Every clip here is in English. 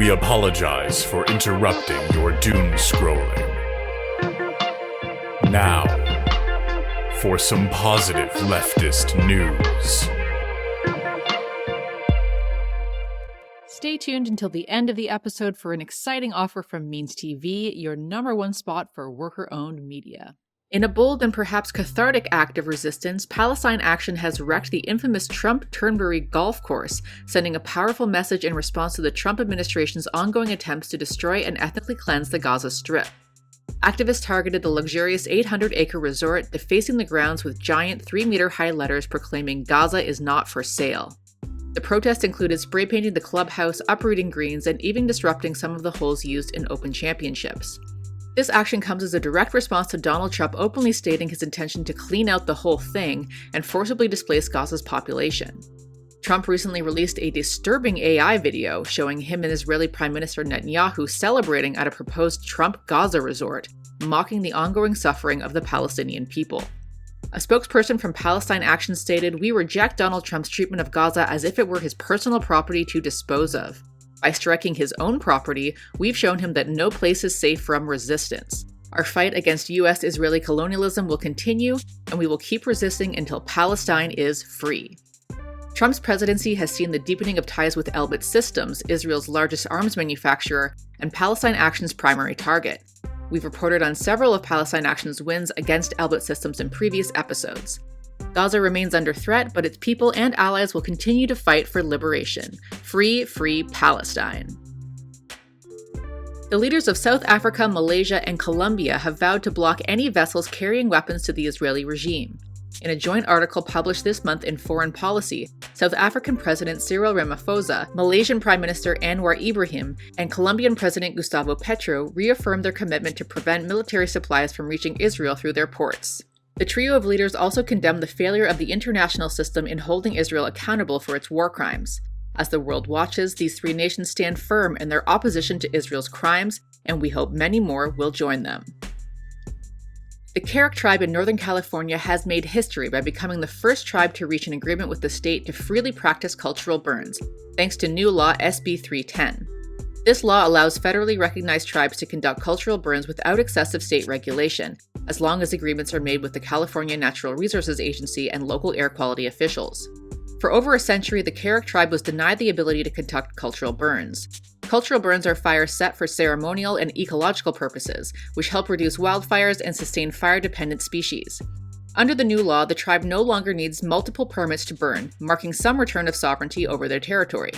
We apologize for interrupting your doom scrolling. Now, for some positive leftist news. Stay tuned until the end of the episode for an exciting offer from MeansTV, your #1 spot for worker-owned media. In a bold and perhaps cathartic act of resistance, Palestine Action has wrecked the infamous Trump-Turnberry golf course, sending a powerful message in response to the Trump administration's ongoing attempts to destroy and ethnically cleanse the Gaza Strip. Activists targeted the luxurious 800-acre resort, defacing the grounds with giant 3-meter-high letters proclaiming Gaza is not for sale. The protest included spray painting the clubhouse, uprooting greens, and even disrupting some of the holes used in Open Championships. This action comes as a direct response to Donald Trump openly stating his intention to clean out the whole thing and forcibly displace Gaza's population. Trump recently released a disturbing AI video showing him and Israeli Prime Minister Netanyahu celebrating at a proposed Trump Gaza resort, mocking the ongoing suffering of the Palestinian people. A spokesperson from Palestine Action stated, "We reject Donald Trump's treatment of Gaza as if it were his personal property to dispose of. By striking his own property, we've shown him that no place is safe from resistance. Our fight against US-Israeli colonialism will continue, and we will keep resisting until Palestine is free." Trump's presidency has seen the deepening of ties with Elbit Systems, Israel's largest arms manufacturer, and Palestine Action's primary target. We've reported on several of Palestine Action's wins against Elbit Systems in previous episodes. Gaza remains under threat, but its people and allies will continue to fight for liberation. Free, free Palestine. The leaders of South Africa, Malaysia, and Colombia have vowed to block any vessels carrying weapons to the Israeli regime. In a joint article published this month in Foreign Policy, South African President Cyril Ramaphosa, Malaysian Prime Minister Anwar Ibrahim, and Colombian President Gustavo Petro reaffirmed their commitment to prevent military supplies from reaching Israel through their ports. The trio of leaders also condemned the failure of the international system in holding Israel accountable for its war crimes. As the world watches, these three nations stand firm in their opposition to Israel's crimes, and we hope many more will join them. The Karuk tribe in Northern California has made history by becoming the first tribe to reach an agreement with the state to freely practice cultural burns, thanks to new law SB 310. This law allows federally recognized tribes to conduct cultural burns without excessive state regulation, as long as agreements are made with the California Natural Resources Agency and local air quality officials. For over a century, the Karuk tribe was denied the ability to conduct cultural burns. Cultural burns are fires set for ceremonial and ecological purposes, which help reduce wildfires and sustain fire-dependent species. Under the new law, the tribe no longer needs multiple permits to burn, marking some return of sovereignty over their territory.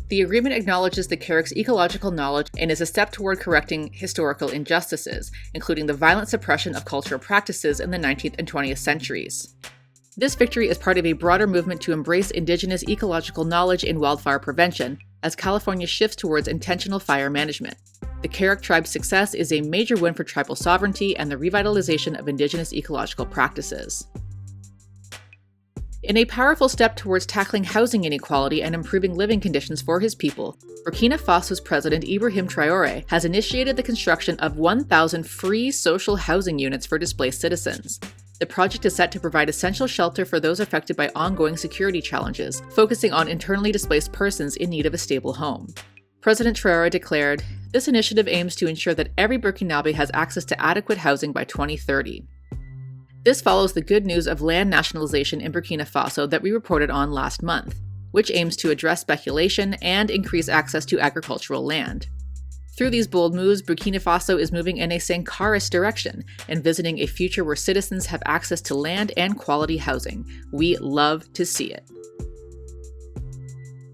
The agreement acknowledges the Karuk's ecological knowledge and is a step toward correcting historical injustices, including the violent suppression of cultural practices in the 19th and 20th centuries. This victory is part of a broader movement to embrace Indigenous ecological knowledge in wildfire prevention, as California shifts towards intentional fire management. The Karuk tribe's success is a major win for tribal sovereignty and the revitalization of Indigenous ecological practices. In a powerful step towards tackling housing inequality and improving living conditions for his people, Burkina Faso's President Ibrahim Traoré has initiated the construction of 1,000 free social housing units for displaced citizens. The project is set to provide essential shelter for those affected by ongoing security challenges, focusing on internally displaced persons in need of a stable home. President Traoré declared, "This initiative aims to ensure that every Burkinabe has access to adequate housing by 2030. This follows the good news of land nationalization in Burkina Faso that we reported on last month, which aims to address speculation and increase access to agricultural land. Through these bold moves, Burkina Faso is moving in a Sankarist direction, envisioning a future where citizens have access to land and quality housing. We love to see it.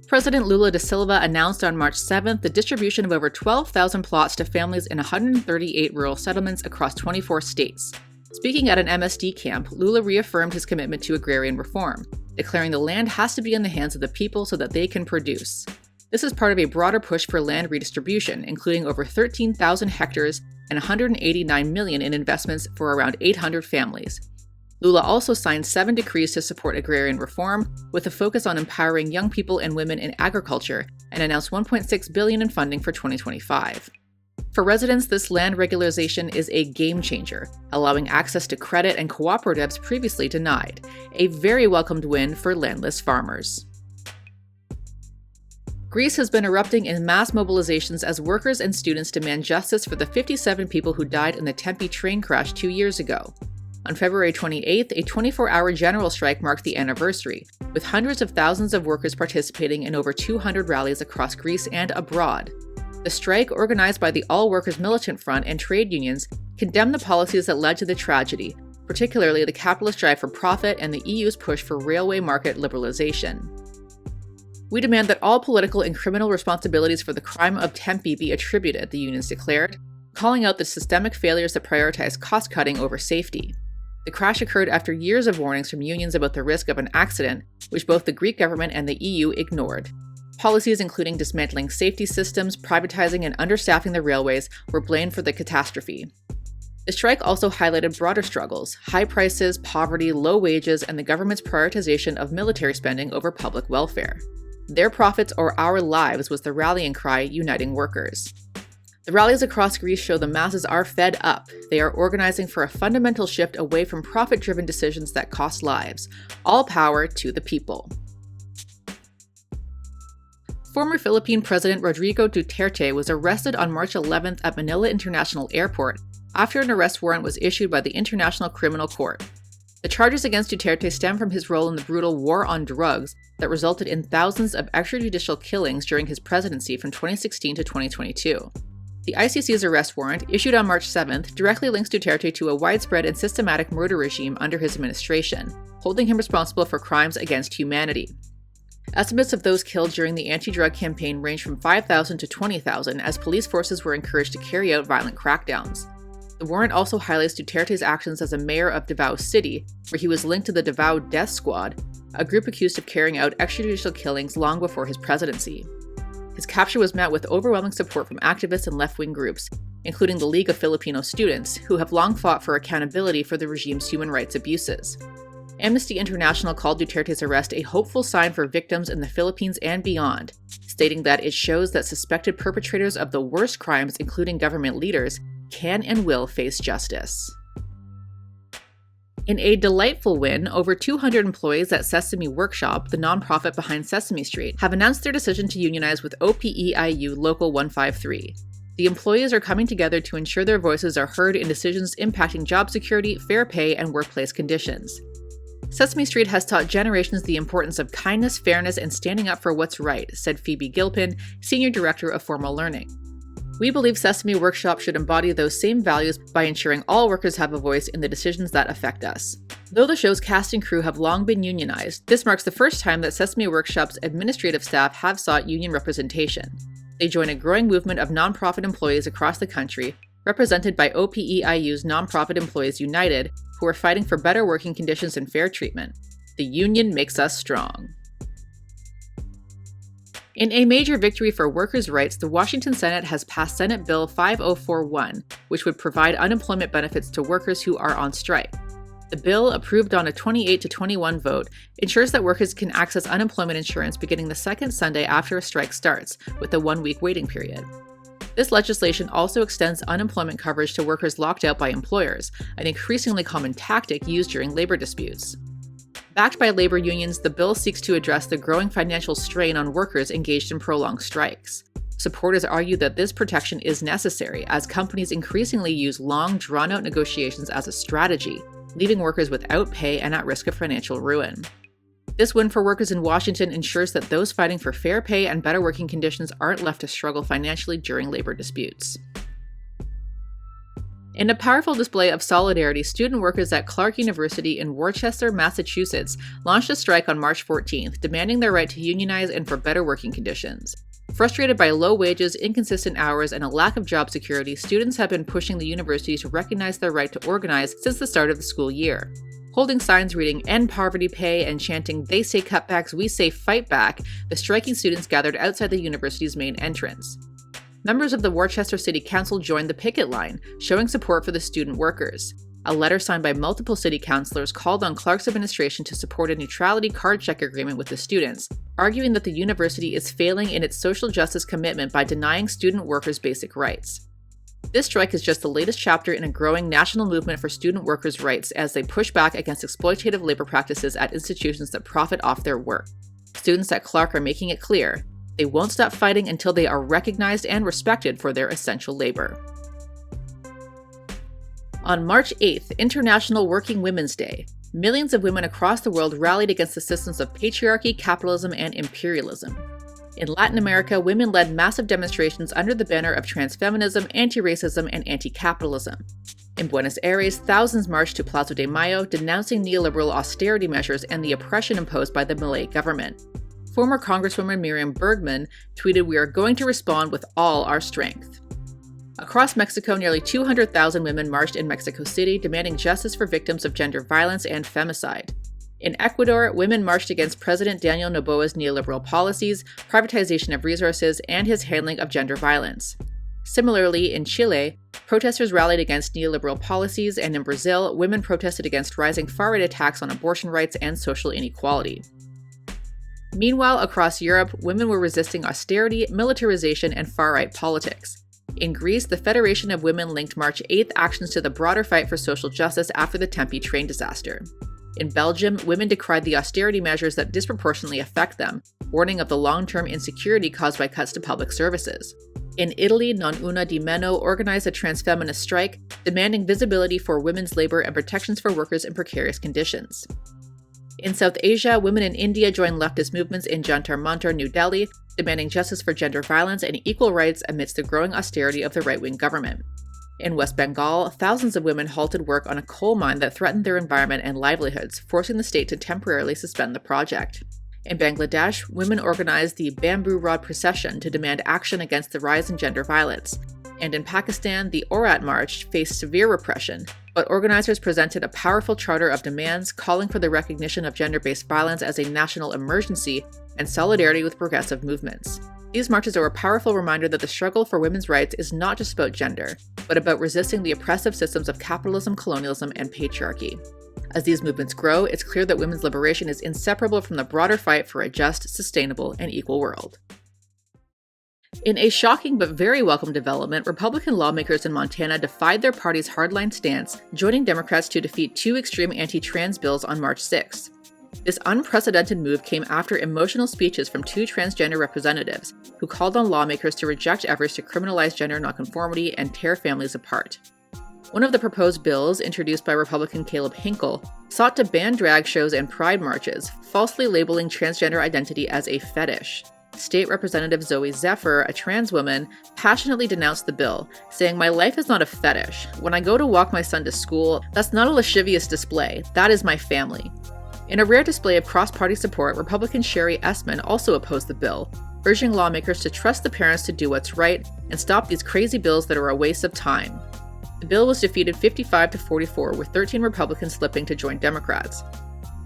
President Lula da Silva announced on March 7th the distribution of over 12,000 plots to families in 138 rural settlements across 24 states. Speaking at an MSD camp, Lula reaffirmed his commitment to agrarian reform, declaring the land has to be in the hands of the people so that they can produce. This is part of a broader push for land redistribution, including over 13,000 hectares and $189 million in investments for around 800 families. Lula also signed 7 decrees to support agrarian reform, with a focus on empowering young people and women in agriculture, and announced $1.6 billion in funding for 2025. For residents, this land regularization is a game changer, allowing access to credit and cooperatives previously denied, a very welcomed win for landless farmers. Greece has been erupting in mass mobilizations as workers and students demand justice for the 57 people who died in the Tempe train crash 2 years ago. On February 28th, a 24-hour general strike marked the anniversary, with hundreds of thousands of workers participating in over 200 rallies across Greece and abroad. The strike, organized by the All Workers Militant Front and trade unions, condemned the policies that led to the tragedy, particularly the capitalist drive for profit and the EU's push for railway market liberalization. We demand that all political and criminal responsibilities for the crime of Tempe be attributed, the unions declared, calling out the systemic failures that prioritize cost-cutting over safety. The crash occurred after years of warnings from unions about the risk of an accident, which both the Greek government and the EU ignored. Policies including dismantling safety systems, privatizing and understaffing the railways were blamed for the catastrophe. The strike also highlighted broader struggles: high prices, poverty, low wages, and the government's prioritization of military spending over public welfare. Their profits or our lives was the rallying cry uniting workers. The rallies across Greece show the masses are fed up. They are organizing for a fundamental shift away from profit-driven decisions that cost lives. All power to the people. Former Philippine President Rodrigo Duterte was arrested on March 11th at Manila International Airport after an arrest warrant was issued by the International Criminal Court. The charges against Duterte stem from his role in the brutal war on drugs that resulted in thousands of extrajudicial killings during his presidency from 2016 to 2022. The ICC's arrest warrant, issued on March 7th, directly links Duterte to a widespread and systematic murder regime under his administration, holding him responsible for crimes against humanity. Estimates of those killed during the anti-drug campaign range from 5,000 to 20,000 as police forces were encouraged to carry out violent crackdowns. The warrant also highlights Duterte's actions as a mayor of Davao City, where he was linked to the Davao Death Squad, a group accused of carrying out extrajudicial killings long before his presidency. His capture was met with overwhelming support from activists and left-wing groups, including the League of Filipino Students, who have long fought for accountability for the regime's human rights abuses. Amnesty International called Duterte's arrest a hopeful sign for victims in the Philippines and beyond, stating that it shows that suspected perpetrators of the worst crimes, including government leaders, can and will face justice. In a delightful win, over 200 employees at Sesame Workshop, the nonprofit behind Sesame Street, have announced their decision to unionize with OPEIU Local 153. The employees are coming together to ensure their voices are heard in decisions impacting job security, fair pay, and workplace conditions. Sesame Street has taught generations the importance of kindness, fairness, and standing up for what's right, said Phoebe Gilpin, Senior Director of Formal Learning. We believe Sesame Workshop should embody those same values by ensuring all workers have a voice in the decisions that affect us. Though the show's cast and crew have long been unionized, this marks the first time that Sesame Workshop's administrative staff have sought union representation. They join a growing movement of nonprofit employees across the country, represented by OPEIU's Nonprofit Employees United, who are fighting for better working conditions and fair treatment. The union makes us strong. In a major victory for workers' rights, the Washington Senate has passed Senate Bill 5041, which would provide unemployment benefits to workers who are on strike. The bill, approved on a 28-21 vote, ensures that workers can access unemployment insurance beginning the second Sunday after a strike starts, with a 1-week waiting period. This legislation also extends unemployment coverage to workers locked out by employers, an increasingly common tactic used during labor disputes. Backed by labor unions, the bill seeks to address the growing financial strain on workers engaged in prolonged strikes. Supporters argue that this protection is necessary as companies increasingly use long, drawn-out negotiations as a strategy, leaving workers without pay and at risk of financial ruin. This win for workers in Washington ensures that those fighting for fair pay and better working conditions aren't left to struggle financially during labor disputes. In a powerful display of solidarity, student workers at Clark University in Worcester, Massachusetts, launched a strike on March 14th, demanding their right to unionize and for better working conditions. Frustrated by low wages, inconsistent hours, and a lack of job security, students have been pushing the university to recognize their right to organize since the start of the school year. Holding signs reading "End Poverty Pay" and chanting "They say cutbacks, we say fight back," the striking students gathered outside the university's main entrance. Members of the Worcester City Council joined the picket line, showing support for the student workers. A letter signed by multiple city councilors called on Clark's administration to support a neutrality card check agreement with the students, arguing that the university is failing in its social justice commitment by denying student workers basic rights. This strike is just the latest chapter in a growing national movement for student workers' rights as they push back against exploitative labor practices at institutions that profit off their work. Students at Clark are making it clear, They won't stop fighting until they are recognized and respected for their essential labor. On March 8th, International Working Women's Day, millions of women across the world rallied against the systems of patriarchy, capitalism, and imperialism. In Latin America, women led massive demonstrations under the banner of transfeminism, anti-racism, and anti-capitalism. In Buenos Aires, thousands marched to Plaza de Mayo, denouncing neoliberal austerity measures and the oppression imposed by the Milei government. Former Congresswoman Miriam Bergman tweeted, "We are going to respond with all our strength." Across Mexico, nearly 200,000 women marched in Mexico City, demanding justice for victims of gender violence and femicide. In Ecuador, women marched against President Daniel Noboa's neoliberal policies, privatization of resources, and his handling of gender violence. Similarly, in Chile, protesters rallied against neoliberal policies, and in Brazil, women protested against rising far-right attacks on abortion rights and social inequality. Meanwhile, across Europe, women were resisting austerity, militarization, and far-right politics. In Greece, the Federation of Women linked March 8th actions to the broader fight for social justice after the Tempe train disaster. In Belgium, women decried the austerity measures that disproportionately affect them, warning of the long-term insecurity caused by cuts to public services. In Italy, Non Una di Meno organized a transfeminist strike, demanding visibility for women's labor and protections for workers in precarious conditions. In South Asia, women in India joined leftist movements in Jantar Mantar, New Delhi, demanding justice for gender violence and equal rights amidst the growing austerity of the right-wing government. In West Bengal, thousands of women halted work on a coal mine that threatened their environment and livelihoods, forcing the state to temporarily suspend the project. In Bangladesh, women organized the Bamboo Rod Procession to demand action against the rise in gender violence. And in Pakistan, the Aurat March faced severe repression, but organizers presented a powerful charter of demands calling for the recognition of gender-based violence as a national emergency and solidarity with progressive movements. These marches are a powerful reminder that the struggle for women's rights is not just about gender, but about resisting the oppressive systems of capitalism, colonialism, and patriarchy. As these movements grow, it's clear that women's liberation is inseparable from the broader fight for a just, sustainable, and equal world. In a shocking but very welcome development, Republican lawmakers in Montana defied their party's hardline stance, joining Democrats to defeat two extreme anti-trans bills on March 6. This unprecedented move came after emotional speeches from two transgender representatives, who called on lawmakers to reject efforts to criminalize gender nonconformity and tear families apart. One of the proposed bills, introduced by Republican Caleb Hinkle, sought to ban drag shows and pride marches, falsely labeling transgender identity as a fetish. State Representative Zoe Zephyr, a trans woman, passionately denounced the bill, saying, "My life is not a fetish. When I go to walk my son to school, that's not a lascivious display. That is my family." In a rare display of cross-party support, Republican Sherry Essman also opposed the bill, urging lawmakers to trust the parents to do what's right and stop these crazy bills that are a waste of time. The bill was defeated 55-44, with 13 Republicans slipping to join Democrats.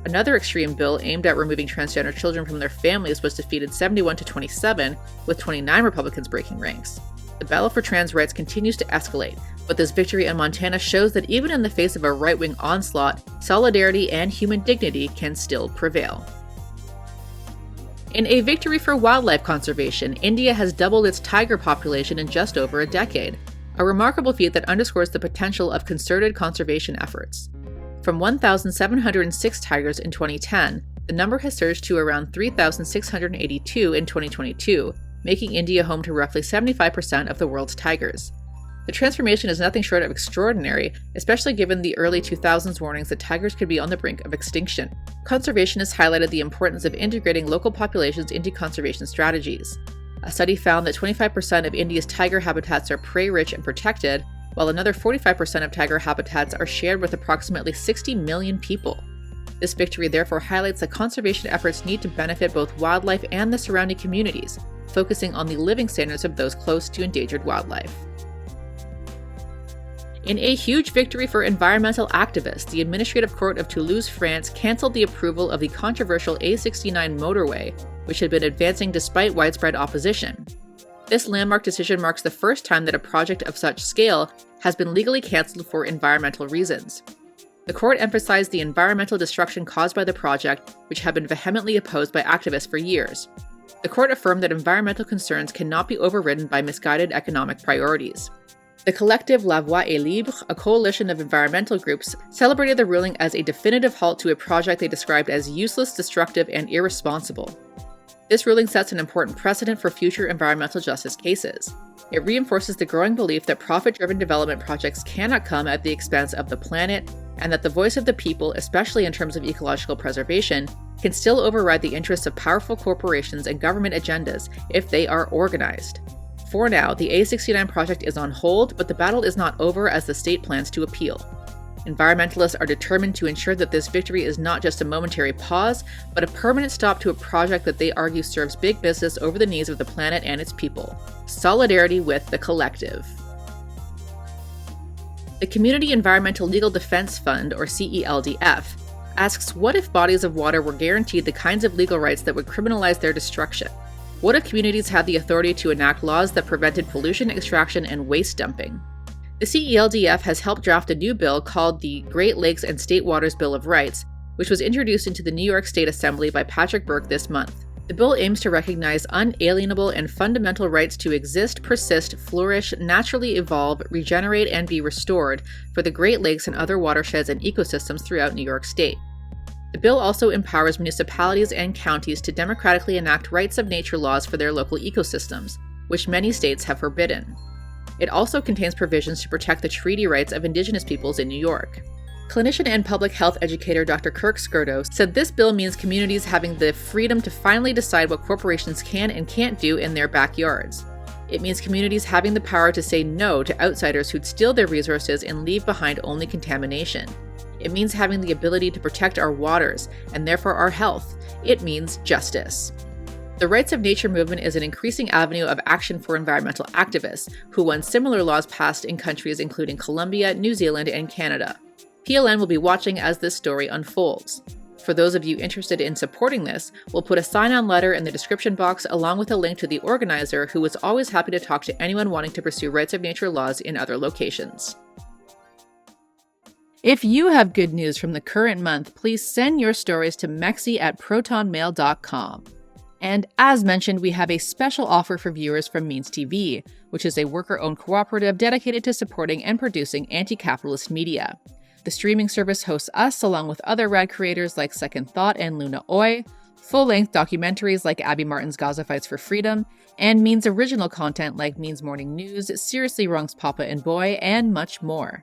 Another extreme bill aimed at removing transgender children from their families was defeated 71-27, with 29 Republicans breaking ranks. The battle for trans rights continues to escalate, but this victory in Montana shows that even in the face of a right-wing onslaught, solidarity and human dignity can still prevail. In a victory for wildlife conservation, India has doubled its tiger population in just over a decade, a remarkable feat that underscores the potential of concerted conservation efforts. From 1,706 tigers in 2010, the number has surged to around 3,682 in 2022, making India home to roughly 75% of the world's tigers. The transformation is nothing short of extraordinary, especially given the early 2000s warnings that tigers could be on the brink of extinction. Conservationists highlighted the importance of integrating local populations into conservation strategies. A study found that 25% of India's tiger habitats are prey-rich and protected, while another 45% of tiger habitats are shared with approximately 60 million people. This victory therefore highlights that conservation efforts need to benefit both wildlife and the surrounding communities, focusing on the living standards of those close to endangered wildlife. In a huge victory for environmental activists, the Administrative Court of Toulouse, France, cancelled the approval of the controversial A69 motorway, which had been advancing despite widespread opposition. This landmark decision marks the first time that a project of such scale has been legally cancelled for environmental reasons. The court emphasized the environmental destruction caused by the project, which had been vehemently opposed by activists for years. The court affirmed that environmental concerns cannot be overridden by misguided economic priorities. The collective La Voix est Libre, a coalition of environmental groups, celebrated the ruling as a definitive halt to a project they described as useless, destructive, and irresponsible. This ruling sets an important precedent for future environmental justice cases. It reinforces the growing belief that profit-driven development projects cannot come at the expense of the planet, and that the voice of the people, especially in terms of ecological preservation, can still override the interests of powerful corporations and government agendas if they are organized. For now, the A69 project is on hold, but the battle is not over as the state plans to appeal. Environmentalists are determined to ensure that this victory is not just a momentary pause, but a permanent stop to a project that they argue serves big business over the needs of the planet and its people. Solidarity with the collective. The Community Environmental Legal Defense Fund, or CELDF, asks, what if bodies of water were guaranteed the kinds of legal rights that would criminalize their destruction? What if communities had the authority to enact laws that prevented pollution extraction and waste dumping? The CELDF has helped draft a new bill called the Great Lakes and State Waters Bill of Rights, which was introduced into the New York State Assembly by Patrick Burke this month. The bill aims to recognize unalienable and fundamental rights to exist, persist, flourish, naturally evolve, regenerate, and be restored for the Great Lakes and other watersheds and ecosystems throughout New York State. The bill also empowers municipalities and counties to democratically enact rights of nature laws for their local ecosystems, which many states have forbidden. It also contains provisions to protect the treaty rights of Indigenous peoples in New York. Clinician and public health educator Dr. Karuk Nation said this bill means communities having the freedom to finally decide what corporations can and can't do in their backyards. It means communities having the power to say no to outsiders who'd steal their resources and leave behind only contamination. It means having the ability to protect our waters, and therefore our health. It means justice. The Rights of Nature movement is an increasing avenue of action for environmental activists, who want similar laws passed in countries including Colombia, New Zealand, and Canada. PLN will be watching as this story unfolds. For those of you interested in supporting this, we'll put a sign-on letter in the description box along with a link to the organizer, who is always happy to talk to anyone wanting to pursue rights of nature laws in other locations. If you have good news from the current month, please send your stories to mexi@protonmail.com. And as mentioned, we have a special offer for viewers from MeansTV, which is a worker-owned cooperative dedicated to supporting and producing anti-capitalist media. The streaming service hosts us along with other rad creators like Second Thought and Luna Oi, full-length documentaries like Abby Martin's Gaza Fights for Freedom, and Means original content like Means Morning News, Seriously Wrong's Papa and Boy, and much more.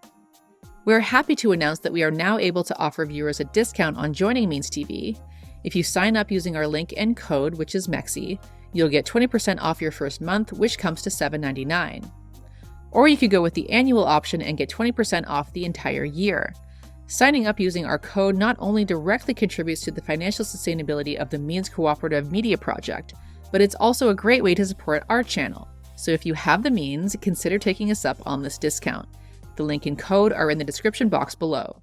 We're happy to announce that we are now able to offer viewers a discount on joining MeansTV. If you sign up using our link and code, which is MEXI, you'll get 20% off your first month, which comes to $7.99. Or you could go with the annual option and get 20% off the entire year. Signing up using our code not only directly contributes to the financial sustainability of the Means Cooperative Media Project, but it's also a great way to support our channel. So if you have the means, consider taking us up on this discount. The link and code are in the description box below.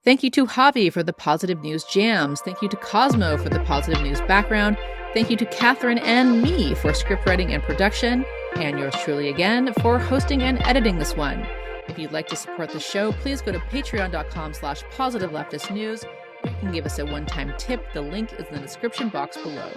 Thank you to Javi for the positive news jams. Thank you to Cosmo for the positive news background. Thank you to Catherine and me for script writing and production. And yours truly again for hosting and editing this one. If you'd like to support the show, please go to patreon.com/positiveleftistnews. You can give us a one-time tip. The link is in the description box below.